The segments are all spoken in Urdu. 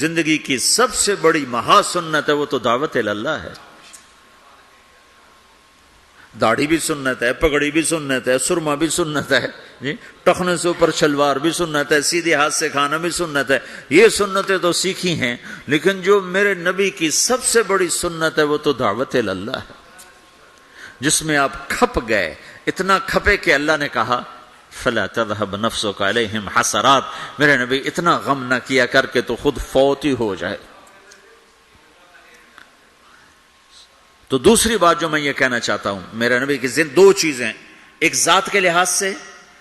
زندگی کی سب سے بڑی مہا سنت ہے وہ تو دعوت اللہ ہے. داڑھی بھی سنت ہے، پگڑی بھی سنت ہے، سرما بھی سنت ہے جی، ٹخنے سے اوپر شلوار بھی سنت ہے، سیدھے ہاتھ سے کھانا بھی سنت ہے. یہ سنتیں تو سیکھی ہیں، لیکن جو میرے نبی کی سب سے بڑی سنت ہے وہ تو دعوت اللہ ہے، جس میں آپ کھپ گئے. اتنا کھپے کہ اللہ نے کہا فلا تذهب نفسك عليهم حسرات، میرے نبی اتنا غم نہ کیا کر کے تو خود فوت ہی ہو جائے. تو دوسری بات جو میں یہ کہنا چاہتا ہوں، میرے نبی کی دو چیزیں، ایک ذات کے لحاظ سے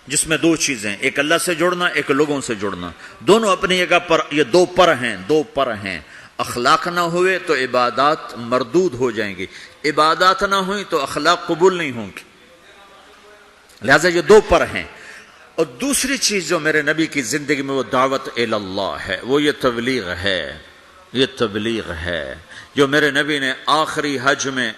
جس میں دو چیزیں، ایک اللہ سے جڑنا، ایک لوگوں سے جڑنا، دونوں اپنی جگہ پر یہ دو پر ہیں. اخلاق نہ ہوئے تو عبادات مردود ہو جائیں گی، عبادات نہ ہوئی تو اخلاق قبول نہیں ہوں گی، لہذا یہ دو پر ہیں. اور دوسری چیز جو میرے نبی کی زندگی میں وہ دعوت اللہ ہے، وہ یہ تبلیغ ہے. جو میرے نبی نے آخری حج میں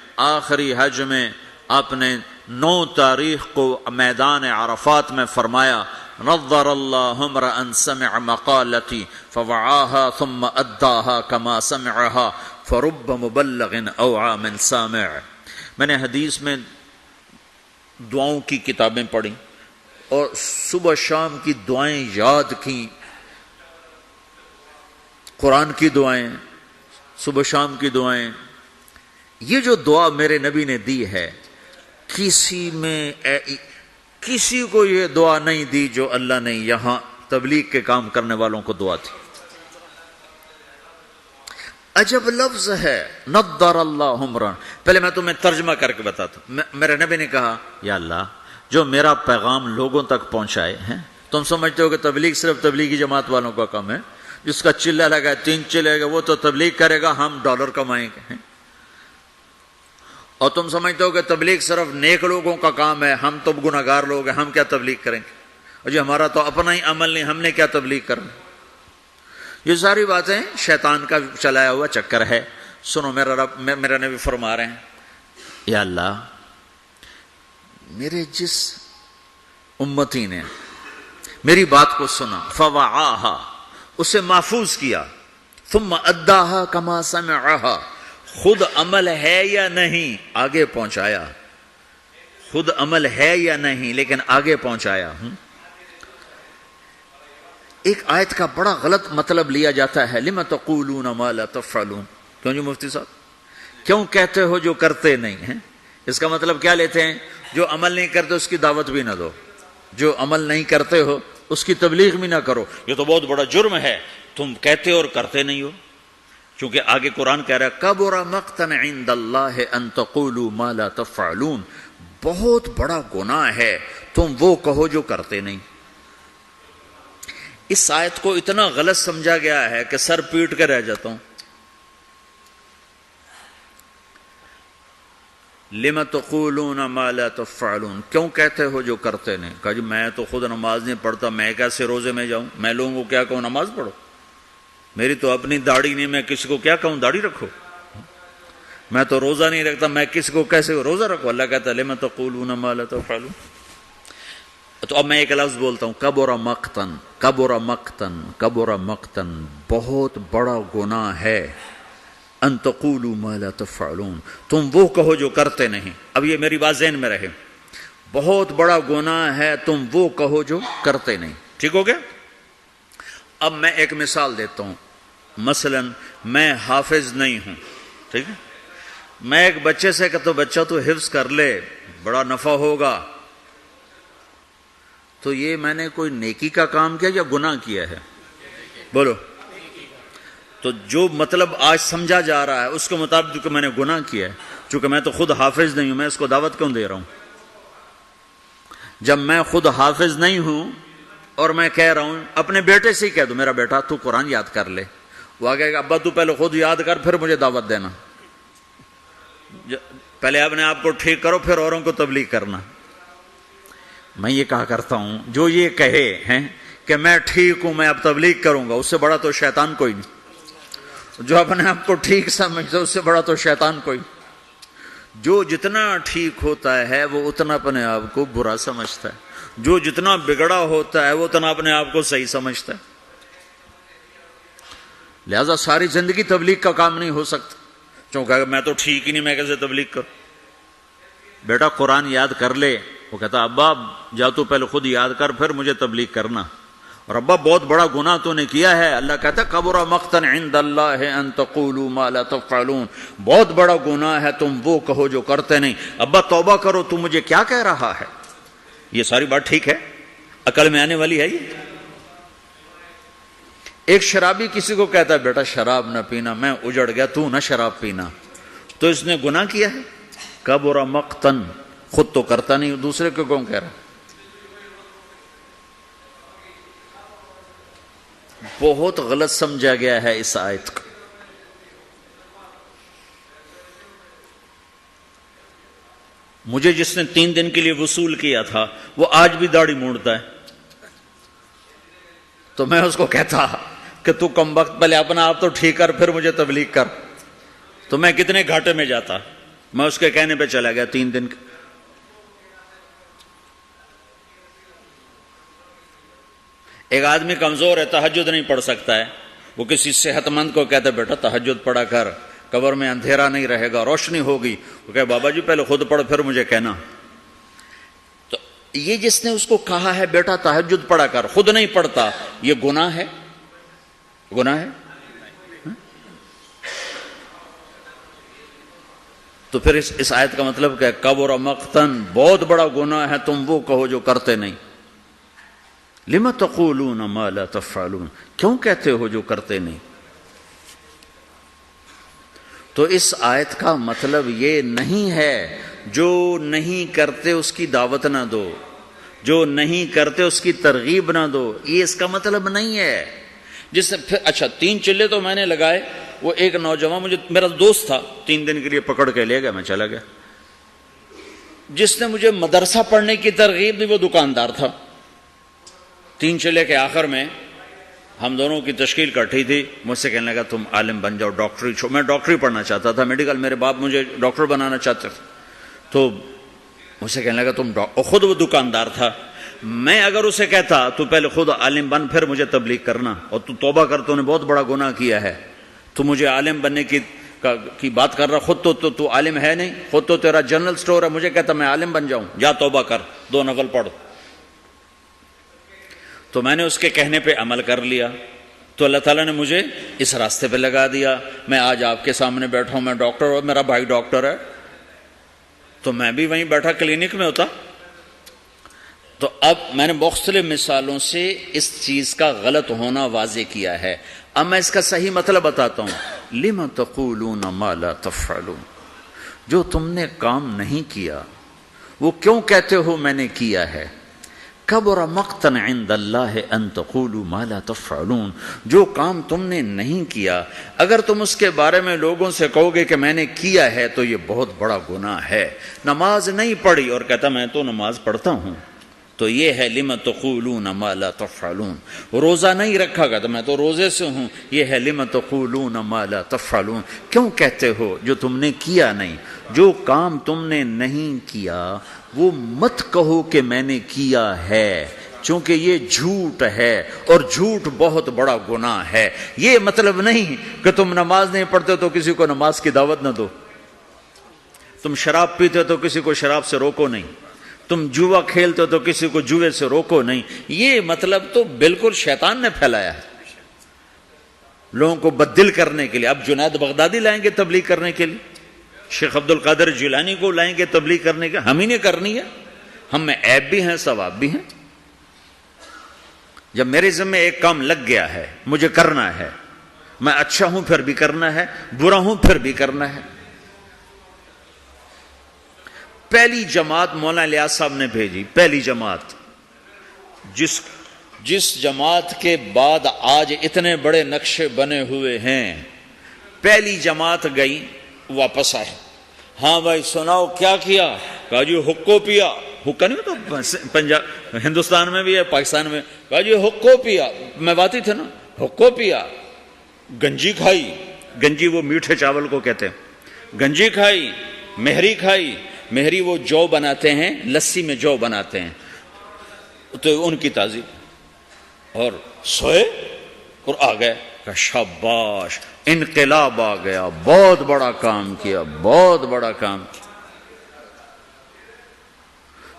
آپ نے 9 تاریخ کو میدان عرفات میں فرمایا نظر اللہ امرأ سمع مقالتی فوعاها ثم اداها كما سمعها فرب مبلغ اوعى من سامع. میں نے حدیث میں دعاؤں کی کتابیں پڑھی اور صبح شام کی دعائیں یاد کی، قرآن کی دعائیں، صبح شام کی دعائیں. یہ جو دعا میرے نبی نے دی ہے، کسی کو یہ دعا نہیں دی جو اللہ نے یہاں تبلیغ کے کام کرنے والوں کو دعا دی. عجب لفظ ہے نضر اللہ عمرا. پہلے میں تمہیں ترجمہ کر کے بتاتا ہوں. میرے نبی نے کہا یا اللہ جو میرا پیغام لوگوں تک پہنچائے ہیں، تم سمجھتے ہو کہ تبلیغ صرف تبلیغی جماعت والوں کا کام ہے، جس کا چلہ لگا 3 چلے گا وہ تو تبلیغ کرے گا، ہم ڈالر کمائیں گے. اور تم سمجھتے ہو کہ تبلیغ صرف نیک لوگوں کا کام ہے، ہم تو گناہگار لوگ ہیں، ہم کیا تبلیغ کریں گے، اور جی ہمارا تو اپنا ہی عمل نہیں، ہم نے کیا تبلیغ کرنا. یہ ساری باتیں شیطان کا چلایا ہوا چکر ہے. سنو میرا نبی فرما رہے ہیں یا اللہ میرے جس امتی نے میری بات کو سنا فوعاها، اسے محفوظ کیا، ثم اداها كما سمعها، خود عمل ہے یا نہیں آگے پہنچایا، خود عمل ہے یا نہیں لیکن آگے پہنچایا. ایک آیت کا بڑا غلط مطلب لیا جاتا ہے لما تقولون ما لا تفعلون. کیوں جی مفتی صاحب، کیوں کہتے ہو جو کرتے نہیں ہیں؟ اس کا مطلب کیا لیتے ہیں؟ جو عمل نہیں کرتے اس کی دعوت بھی نہ دو، جو عمل نہیں کرتے ہو اس کی تبلیغ بھی نہ کرو. یہ تو بہت بڑا جرم ہے، تم کہتے اور کرتے نہیں ہو. چونکہ آگے قرآن کہہ رہا ہے کبر مقتا عند اللہ ان تقولوا ما لا تفعلون، بہت بڑا گناہ ہے تم وہ کہو جو کرتے نہیں. اس آیت کو اتنا غلط سمجھا گیا ہے کہ سر پیٹ کے رہ جاتا ہوں. لما تقولون ما لا تفعلون، کیوں کہتے ہو جو کرتے نہیں؟ کہا جی میں تو خود نماز نہیں پڑھتا، میں کیسے روزے میں جاؤں؟ میں لوگوں کو کیا کہوں نماز پڑھو؟ میری تو اپنی داڑھی نہیں، میں کسی کو کیا کہوں داڑھی رکھو؟ میں تو روزہ نہیں رکھتا، میں کسی کو کیسے روزہ رکھو؟ اللہ کہتا ہے لما تقولون ما لا تفعلون. تو اب میں ایک لفظ بولتا ہوں کبر مقتن، بہت بڑا گناہ ہے ان تقولوا ما لا تفعلون، تم وہ کہو جو کرتے نہیں. اب یہ میری بات ذہن میں رہے، بہت بڑا گناہ ہے تم وہ کہو جو کرتے نہیں. ٹھیک ہو گیا؟ اب میں ایک مثال دیتا ہوں. مثلا میں حافظ نہیں ہوں، ٹھیک ہے، میں ایک بچے سے کہتا ہوں بچہ تو حفظ کر لے بڑا نفع ہوگا، تو یہ میں نے کوئی نیکی کا کام کیا یا گناہ کیا ہے؟ بولو. تو جو مطلب آج سمجھا جا رہا ہے اس کے مطابق کہ میں نے گناہ کیا ہے، چونکہ میں تو خود حافظ نہیں ہوں، میں اس کو دعوت کیوں دے رہا ہوں؟ جب میں خود حافظ نہیں ہوں اور میں کہہ رہا ہوں، اپنے بیٹے سے ہی کہہ دو میرا بیٹا تو قرآن یاد کر لے، وہ آگے کہ ابا تو پہلے خود یاد کر پھر مجھے دعوت دینا، پہلے اپنے آپ کو ٹھیک کرو پھر اوروں کو تبلیغ کرنا. میں یہ کہا کرتا ہوں جو یہ کہے ہیں کہ میں ٹھیک ہوں میں اب تبلیغ کروں گا، اس سے بڑا تو شیطان کوئی نہیں. جو اپنے آپ کو ٹھیک سمجھتا اس سے بڑا تو شیطان کوئی. جو جتنا ٹھیک ہوتا ہے وہ اتنا اپنے آپ کو برا سمجھتا ہے، جو جتنا بگڑا ہوتا ہے وہ اتنا اپنے آپ کو صحیح سمجھتا ہے. لہذا ساری زندگی تبلیغ کا کام نہیں ہو سکتا، چونکہ میں تو ٹھیک ہی نہیں، میں کیسے تبلیغ کروں؟ بیٹا قرآن یاد کر لے، وہ کہتا ابا جا تو پہلے خود یاد کر پھر مجھے تبلیغ کرنا، اور ابا بہت بڑا گناہ تو نے کیا ہے، اللہ کہتا کبر مقتا عند اللہ ان تقولوا ما لا تفعلون، بہت بڑا گناہ ہے تم وہ کہو جو کرتے نہیں، ابا توبہ کرو، تم مجھے کیا کہہ رہا ہے؟ یہ ساری بات ٹھیک ہے، عقل میں آنے والی ہے یہ؟ ایک شرابی کسی کو کہتا ہے بیٹا شراب نہ پینا، میں اجڑ گیا، تو نہ شراب پینا، تو اس نے گناہ کیا ہے؟ کبر مقتن، خود تو کرتا نہیں، دوسرے کو کون کہہ رہا؟ بہت غلط سمجھا گیا ہے اس آیت کو۔ مجھے جس نے 3 دن کے لیے وصول کیا تھا وہ آج بھی داڑھی مونڈتا ہے، تو میں اس کو کہتا کہ تو کم وقت پہلے اپنا آپ تو ٹھیک کر پھر مجھے تبلیغ کر، تو میں کتنے گھاٹے میں جاتا، میں اس کے کہنے پہ چلا گیا 3 دن۔ ایک آدمی کمزور ہے، تہجد نہیں پڑھ سکتا ہے، وہ کسی صحت مند کو کہتا ہے بیٹا تہجد پڑھا کر، قبر میں اندھیرا نہیں رہے گا، روشنی ہوگی، وہ کہے بابا جی پہلے خود پڑھ پھر مجھے کہنا۔ تو یہ جس نے اس کو کہا ہے بیٹا تہجد پڑھا کر، خود نہیں پڑھتا، یہ گناہ ہے؟ گناہ ہے؟ تو پھر اس آیت کا مطلب کیا ہے؟ کبر مقتن، بہت بڑا گناہ ہے تم وہ کہو جو کرتے نہیں۔ لم تقولون ما لا تفعلون، کیوں کہتے ہو جو کرتے نہیں؟ تو اس آیت کا مطلب یہ نہیں ہے جو نہیں کرتے اس کی دعوت نہ دو، جو نہیں کرتے اس کی ترغیب نہ دو، یہ اس کا مطلب نہیں ہے۔ جس سے پھر اچھا 3 چلے تو میں نے لگائے، وہ ایک نوجوان مجھے میرا دوست تھا، 3 دن کے لیے پکڑ کے لے گیا، میں چلا گیا۔ جس نے مجھے مدرسہ پڑھنے کی ترغیب دی وہ دکاندار تھا۔ 3 چلے کے آخر میں ہم دونوں کی تشکیل کٹھی تھی، مجھ سے کہنے لگا تم عالم بن جاؤ، ڈاکٹری چھوڑ، میں ڈاکٹری پڑھنا چاہتا تھا، میڈیکل، میرے باپ مجھے ڈاکٹر بنانا چاہتے تھے، تو مجھ سے کہنے لگا تم خود وہ دکاندار تھا، میں اگر اسے کہتا تو پہلے خود عالم بن پھر مجھے تبلیغ کرنا، اور تو توبہ کر، تو نے بہت بڑا گناہ کیا ہے، تو مجھے عالم بننے کی بات کر رہا، خود تو عالم ہے نہیں، خود تو تیرا جنرل سٹور ہے، مجھے کہتا میں عالم بن جاؤں، جا توبہ کر، 2 نفل پڑھ۔ تو میں نے اس کے کہنے پہ عمل کر لیا، تو اللہ تعالیٰ نے مجھے اس راستے پہ لگا دیا، میں آج آپ کے سامنے بیٹھا ہوں، میں ڈاکٹر ہوں، میرا بھائی ڈاکٹر ہے، تو میں بھی وہیں بیٹھا کلینک میں ہوتا۔ تو اب میں نے مختلف مثالوں سے اس چیز کا غلط ہونا واضح کیا ہے، اب میں اس کا صحیح مطلب بتاتا ہوں۔ لم تقولون ما لا تفعلون، جو تم نے کام نہیں کیا وہ کیوں کہتے ہو میں نے کیا ہے؟ کبر مقتا عند اللہ ان تقولوا ما لا تفعلون، جو کام تم نے نہیں کیا اگر تم اس کے بارے میں لوگوں سے کہو گے کہ میں نے کیا ہے تو یہ بہت بڑا گناہ ہے۔ نماز نہیں پڑھی اور کہتا میں تو نماز پڑھتا ہوں، تو یہ ہے لم تقولون ما لا تفعلون۔ روزہ نہیں رکھا گا تو میں تو روزے سے ہوں، یہ ہے لم تقولون ما لا تفعلون، کیوں کہتے ہو جو تم نے کیا نہیں؟ جو کام تم نے نہیں کیا وہ مت کہو کہ میں نے کیا ہے، چونکہ یہ جھوٹ ہے اور جھوٹ بہت بڑا گناہ ہے۔ یہ مطلب نہیں کہ تم نماز نہیں پڑھتے تو کسی کو نماز کی دعوت نہ دو، تم شراب پیتے تو کسی کو شراب سے روکو نہیں، تم جوا کھیلتے تو کسی کو جوے سے روکو نہیں۔ یہ مطلب تو بالکل شیطان نے پھیلایا ہے لوگوں کو بددل کرنے کے لیے۔ اب جنید بغدادی لائیں گے تبلیغ کرنے کے لیے، شیخ عبد القادر جیلانی کو لائیں گے تبلیغ کرنے کے، ہم ہی نے کرنی ہے، ہم میں عیب بھی ہیں ثواب بھی ہیں۔ جب میرے ذمہ ایک کام لگ گیا ہے مجھے کرنا ہے، میں اچھا ہوں پھر بھی کرنا ہے، برا ہوں پھر بھی کرنا ہے۔ پہلی جماعت مولانا الیاس صاحب نے بھیجی، پہلی جماعت، جس جماعت کے بعد آج اتنے بڑے نقشے بنے ہوئے ہیں، پہلی جماعت گئی واپس آئے، ہاں بھائی سناؤ کیا کیا؟ کہا جی حقو پیا، حقہ نہیں ہوتا پنجاب ہندوستان میں بھی ہے پاکستان میں، کہا جی حقو پیا، میں باتی تھے نا، حقو پیا، گنجی کھائی، گنجی وہ میٹھے چاول کو کہتے ہیں، گنجی کھائی، مہری کھائی، مہری وہ جو بناتے ہیں لسی میں جو بناتے ہیں تو ان کی تعظیم، اور سوئے اور آ گئے۔ کہ شاباش، انقلاب آ گیا، بہت بڑا کام کیا، بہت بڑا کام کیا۔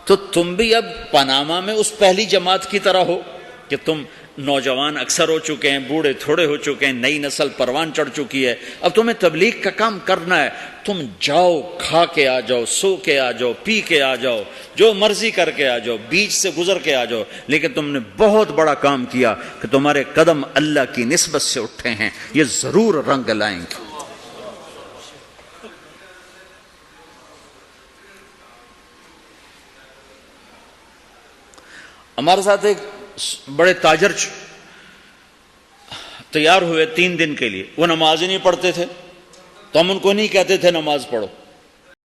تو تم بھی اب پاناما میں اس پہلی جماعت کی طرح ہو کہ تم نوجوان اکثر ہو چکے ہیں، بوڑھے تھوڑے ہو چکے ہیں، نئی نسل پروان چڑھ چکی ہے، اب تمہیں تبلیغ کا کام کرنا ہے، تم جاؤ، کھا کے آ جاؤ، سو کے آ جاؤ، پی کے آ جاؤ، جو مرضی کر کے آ جاؤ، بیچ سے گزر کے آ جاؤ، لیکن تم نے بہت بڑا کام کیا کہ تمہارے قدم اللہ کی نسبت سے اٹھے ہیں، یہ ضرور رنگ لائیں گے۔ ہمارے ساتھ ایک بڑے تاجر تیار ہوئے 3 دن کے لیے، وہ نماز ہی نہیں پڑھتے تھے، تو ہم ان کو نہیں کہتے تھے نماز پڑھو،